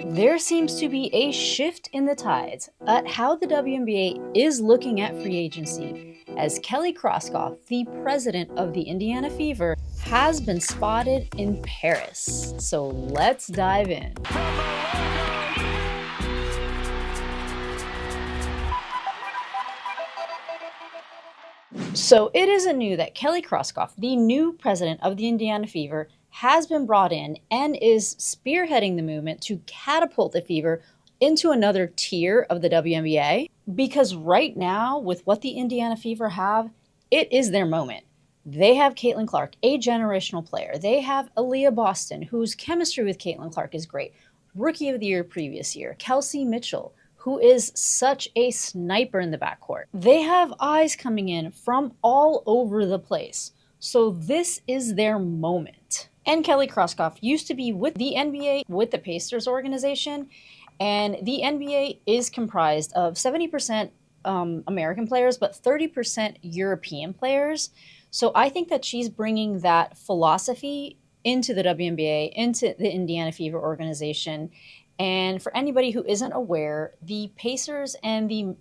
There seems to be a shift in the tides at how the WNBA is looking at free agency, as Kelly Kroskoff, the president of the Indiana Fever, has been spotted in Paris. So let's dive in. So it isn't new that Kelly Kroskoff, the new president of the Indiana Fever, has been brought in and is spearheading the movement to catapult the Fever into another tier of the WNBA. Because right now, with what the Indiana Fever have, it is their moment. They have Caitlin Clark, a generational player. They have Aliyah Boston, whose chemistry with Caitlin Clark is great. Rookie of the year previous year. Kelsey Mitchell, who is such a sniper in the backcourt. They have eyes coming in from all over the place. So this is their moment. And Kelly Kroskoff used to be with the NBA, with the Pacers organization, and the NBA is comprised of 70% American players, but 30% European players. So I think that she's bringing that philosophy into the WNBA, into the Indiana Fever organization. And for anybody who isn't aware, the Pacers and the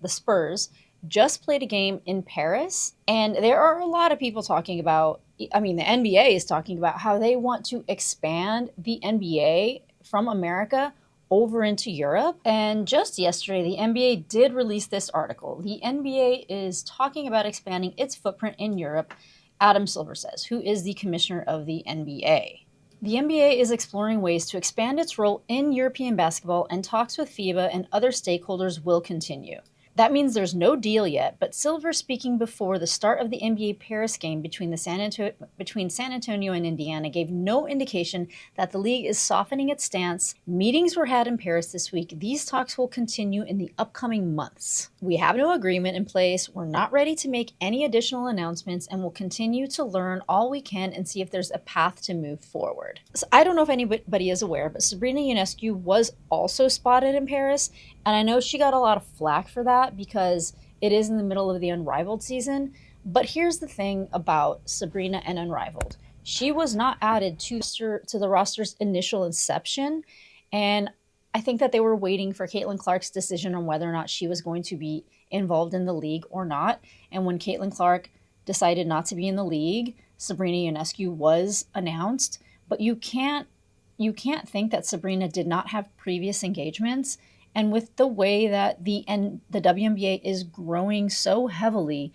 Spurs just played a game in Paris, and there are a lot of people talking about, the NBA is talking about how they want to expand the NBA from America over into Europe. And just yesterday, the NBA did release this article. The NBA is talking about expanding its footprint in Europe, Adam Silver says, who is the commissioner of the NBA. The NBA is exploring ways to expand its role in European basketball, and talks with FIBA and other stakeholders will continue. That means there's no deal yet, but Silver, speaking before the start of the NBA Paris game between San Antonio and Indiana, gave no indication that the league is softening its stance. Meetings were had in Paris this week. These talks will continue in the upcoming months. We have no agreement in place. We're not ready to make any additional announcements, and we'll continue to learn all we can and see if there's a path to move forward. So I don't know if anybody is aware, but Sabrina Ionescu was also spotted in Paris, and I know she got a lot of flack for that because it is in the middle of the Unrivaled season. But here's the thing about Sabrina and Unrivaled. She was not added to the roster's initial inception, and I think that they were waiting for Caitlin Clark's decision on whether or not she was going to be involved in the league or not. And when Caitlin Clark decided not to be in the league, Sabrina Ionescu was announced. But you can't think that Sabrina did not have previous engagements. And with the way that the WNBA is growing so heavily,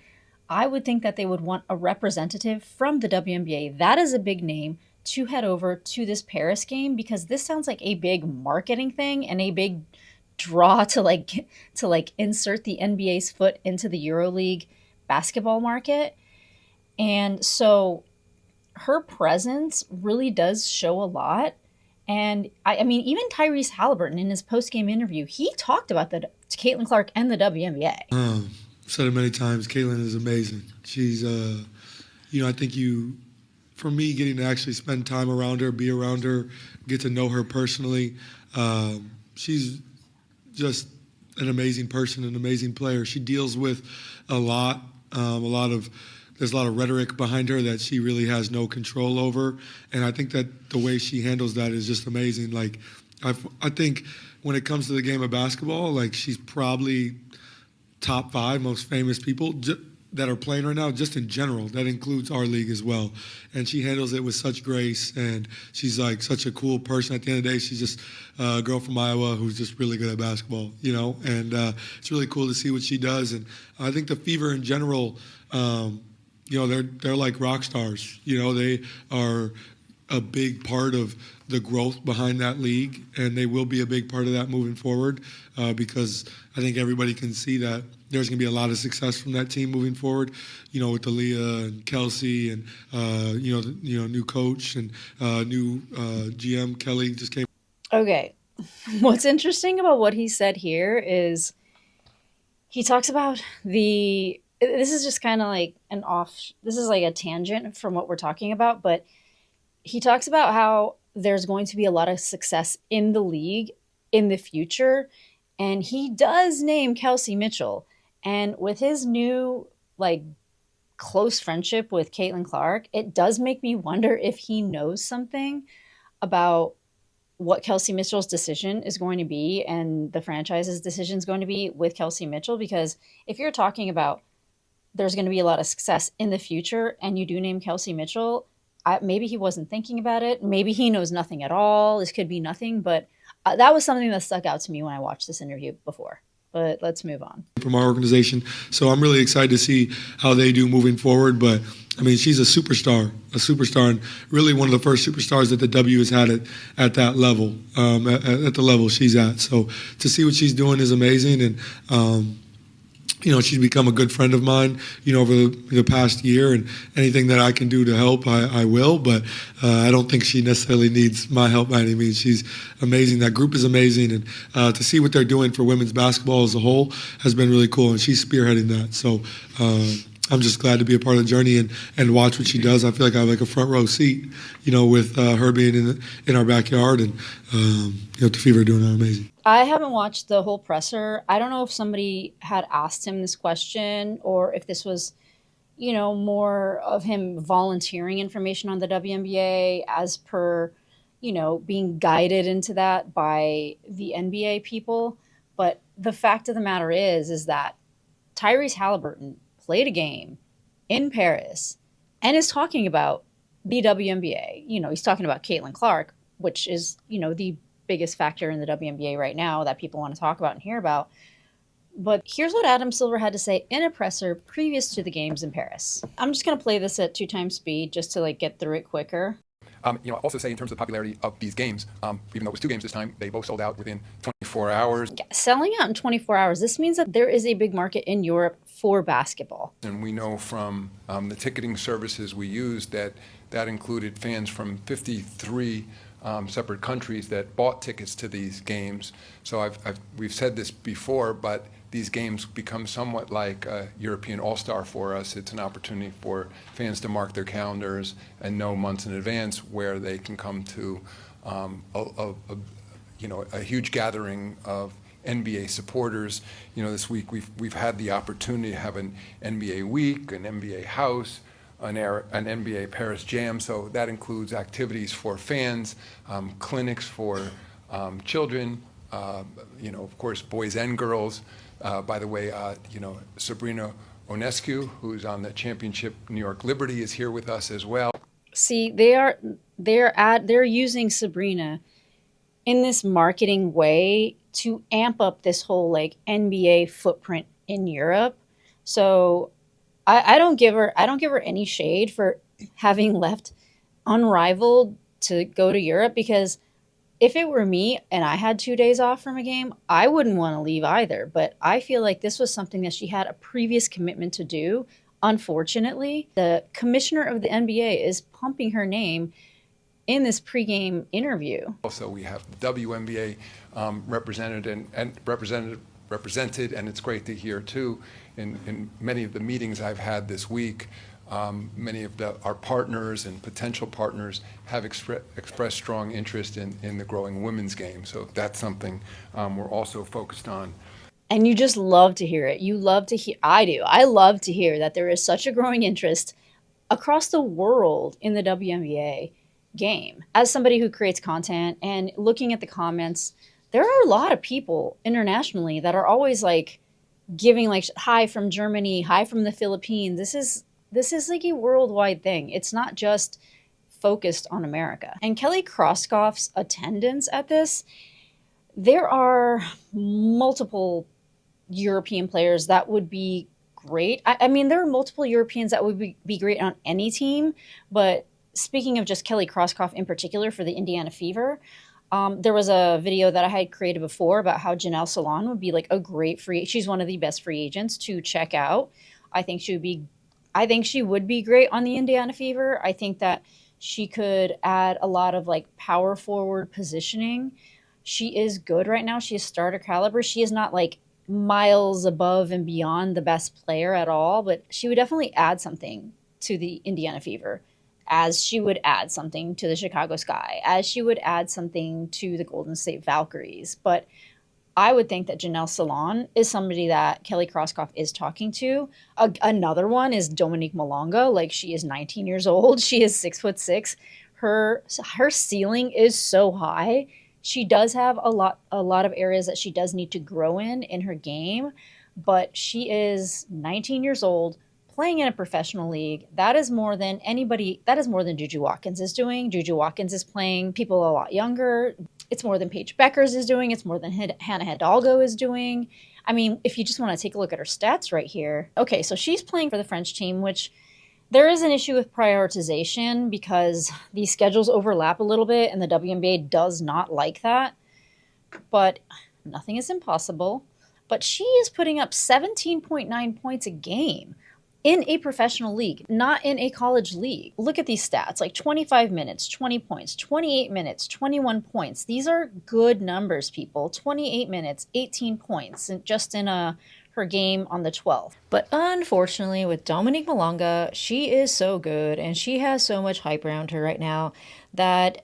I would think that they would want a representative from the WNBA. That is a big name to head over to this Paris game, because this sounds like a big marketing thing and a big draw to insert the NBA's foot into the EuroLeague basketball market. And so her presence really does show a lot. And even Tyrese Haliburton in his post-game interview, he talked about Caitlin Clark and the WNBA. I've said it many times. Caitlin is amazing. She's, I think for me, getting to actually spend time around her, be around her, get to know her personally, she's just an amazing person, an amazing player. She deals with a lot there's a lot of rhetoric behind her that she really has no control over. And I think that the way she handles that is just amazing. Like, I think when it comes to the game of basketball, like, she's probably top 5 most famous people that are playing right now, just in general. That includes our league as well. And she handles it with such grace, and she's like such a cool person. At the end of the day, she's just a girl from Iowa who's just really good at basketball, and it's really cool to see what she does. And I think the Fever in general, they're like rock stars. They are a big part of the growth behind that league, and they will be a big part of that moving forward, because I think everybody can see that there's going to be a lot of success from that team moving forward, with Aliyah and Kelsey and, new coach and new GM Kelly just came. Okay. What's interesting about what he said here is he talks about this is just kind of like this is like a tangent from what we're talking about, but he talks about how there's going to be a lot of success in the league in the future. And he does name Kelsey Mitchell. And with his new, close friendship with Caitlin Clark, it does make me wonder if he knows something about what Kelsey Mitchell's decision is going to be and the franchise's decision is going to be with Kelsey Mitchell. Because if you're talking about there's going to be a lot of success in the future and you do name Kelsey Mitchell, maybe he wasn't thinking about it. Maybe he knows nothing at all. This could be nothing. But that was something that stuck out to me when I watched this interview before. But let's move on. From our organization. So I'm really excited to see how they do moving forward. But, I mean, she's a superstar, and really one of the first superstars that the W has had at that level, at the level she's at. So to see what she's doing is amazing. And, she's become a good friend of mine, over the past year, and anything that I can do to help, I will. But I don't think she necessarily needs my help by any means. She's amazing. That group is amazing. And to see what they're doing for women's basketball as a whole has been really cool. And she's spearheading that. So I'm just glad to be a part of the journey and watch what she does. I feel like I have like a front row seat, with her being in our backyard, and the Fever doing that amazing. I haven't watched the whole presser. I don't know if somebody had asked him this question or if this was, more of him volunteering information on the WNBA as per, being guided into that by the NBA people. But the fact of the matter is that Tyrese Haliburton played a game in Paris and is talking about the WNBA. He's talking about Caitlin Clark, which is, the biggest factor in the WNBA right now that people want to talk about and hear about. But here's what Adam Silver had to say in a presser previous to the games in Paris. I'm just going to play this at 2x speed just to get through it quicker. I'll also say in terms of the popularity of these games, even though it was 2 games this time, they both sold out within 24 hours. Yeah, selling out in 24 hours. This means that there is a big market in Europe for basketball. And we know from the ticketing services we used that included fans from 53 separate countries that bought tickets to these games. So we've said this before, but these games become somewhat like a European All-Star for us. It's an opportunity for fans to mark their calendars and know months in advance where they can come to a huge gathering of NBA supporters. This week we've had the opportunity to have an NBA week, an NBA house, an NBA Paris Jam. So that includes activities for fans, clinics for children, of course, boys and girls. By the way, Sabrina Ionescu, who's on the championship New York Liberty, is here with us as well. See, they're using Sabrina in this marketing way to amp up this whole NBA footprint in Europe. So I don't give her any shade for having left unrivaled to go to Europe, because if it were me and I had 2 days off from a game, I wouldn't want to leave either. But I feel like this was something that she had a previous commitment to do. Unfortunately, the commissioner of the NBA is pumping her name in this pregame interview. Also, we have the WNBA represented, and it's great to hear too. In many of the meetings I've had this week, many of our partners and potential partners have expressed strong interest in the growing women's game. So that's something we're also focused on. And you just love to hear it. You love to hear, I do. I love to hear that there is such a growing interest across the world in the WNBA game. As somebody who creates content and looking at the comments, there are a lot of people internationally that are always giving hi from Germany, hi from the Philippines. This is a worldwide thing. It's not just focused on America. And Kelly Kroskoff's attendance at this, there are multiple European players that would be great. I mean, there are multiple Europeans that would be great on any team, but speaking of just Kelly Kroskoff in particular for the Indiana Fever, there was a video that I had created before about how Janelle Salon would be a great she's one of the best free agents to check out. I think she would be great on the Indiana Fever. I think that she could add a lot of power forward positioning. She is good right now. She is starter caliber. She is not miles above and beyond the best player at all, but she would definitely add something to the Indiana Fever, as she would add something to the Chicago Sky, as she would add something to the Golden State Valkyries. But I would think that Janelle Salon is somebody that Kelly Kroskoff is talking to. Another one is Dominique Malonga. She is 19 years old. She is 6'6". Her ceiling is so high. She does have a lot of areas that she does need to grow in her game, but she is 19 years old, playing in a professional league. That is more than anybody, that is more than Juju Watkins is doing. Juju Watkins is playing people a lot younger. It's more than Paige Beckers is doing. It's more than Hannah Hidalgo is doing. I mean, if you just want to take a look at her stats right here. Okay, so she's playing for the French team, which there is an issue with prioritization because these schedules overlap a little bit and the WNBA does not like that. But nothing is impossible. But she is putting up 17.9 points a game in a professional league, not in a college league. Look at these stats, like 25 minutes, 20 points, 28 minutes, 21 points. These are good numbers, people. 28 minutes, 18 points, and just in her game on the 12th. But unfortunately, with Dominique Malonga, she is so good and she has so much hype around her right now that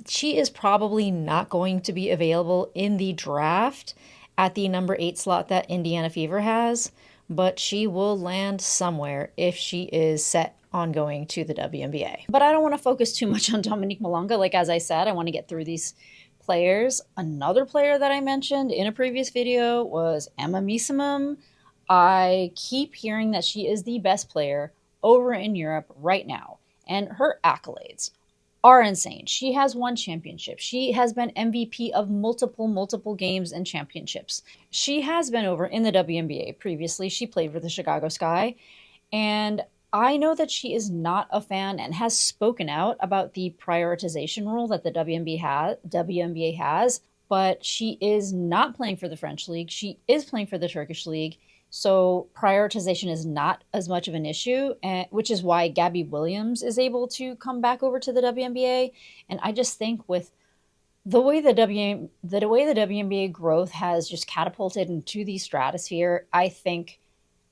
she is probably not going to be available in the draft at the number 8 slot that Indiana Fever has, but she will land somewhere if she is set on going to the WNBA. But I don't want to focus too much on Dominique Malonga. Like, as I said, I want to get through these players. Another player that I mentioned in a previous video was Emma Meesimum. I keep hearing that she is the best player over in Europe right now, and her accolades are insane. She has won championships. She has been MVP of multiple games and championships. She has been over in the WNBA previously. She played for the Chicago Sky, and I know that she is not a fan and has spoken out about the prioritization rule that the WNBA has, but she is not playing for the French League. She is playing for the Turkish League. So prioritization is not as much of an issue, which is why Gabby Williams is able to come back over to the WNBA. And I just think with the way the WNBA growth has just catapulted into the stratosphere, I think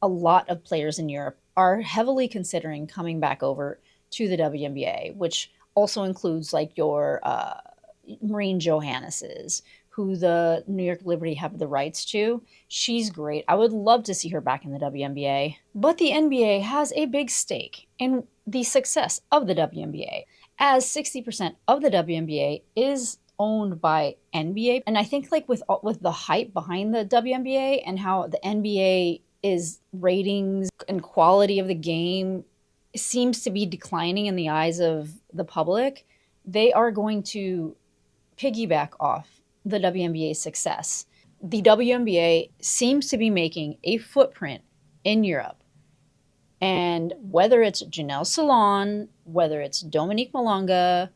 a lot of players in Europe are heavily considering coming back over to the WNBA, which also includes like your Maureen Johannes's, who the New York Liberty have the rights to. She's great. I would love to see her back in the WNBA. But the NBA has a big stake in the success of the WNBA, as 60% of the WNBA is owned by NBA. And I think like with the hype behind the WNBA and how the NBA is ratings and quality of the game seems to be declining in the eyes of the public, they are going to piggyback off the WNBA's success. The WNBA seems to be making a footprint in Europe. And whether it's Janelle Salon, whether it's Dominique Malonga,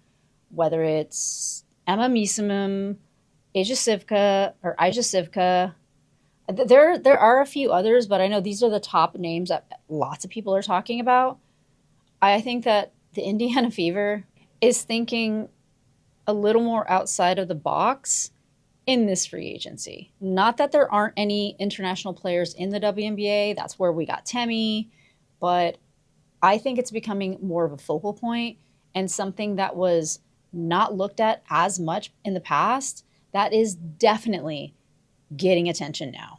whether it's Emma Meesimum, Aja Sivka, there are a few others, but I know these are the top names that lots of people are talking about. I think that the Indiana Fever is thinking a little more outside of the box in this free agency. Not that there aren't any international players in the WNBA. That's where we got Temi. But I think it's becoming more of a focal point and something that was not looked at as much in the past that is definitely getting attention now.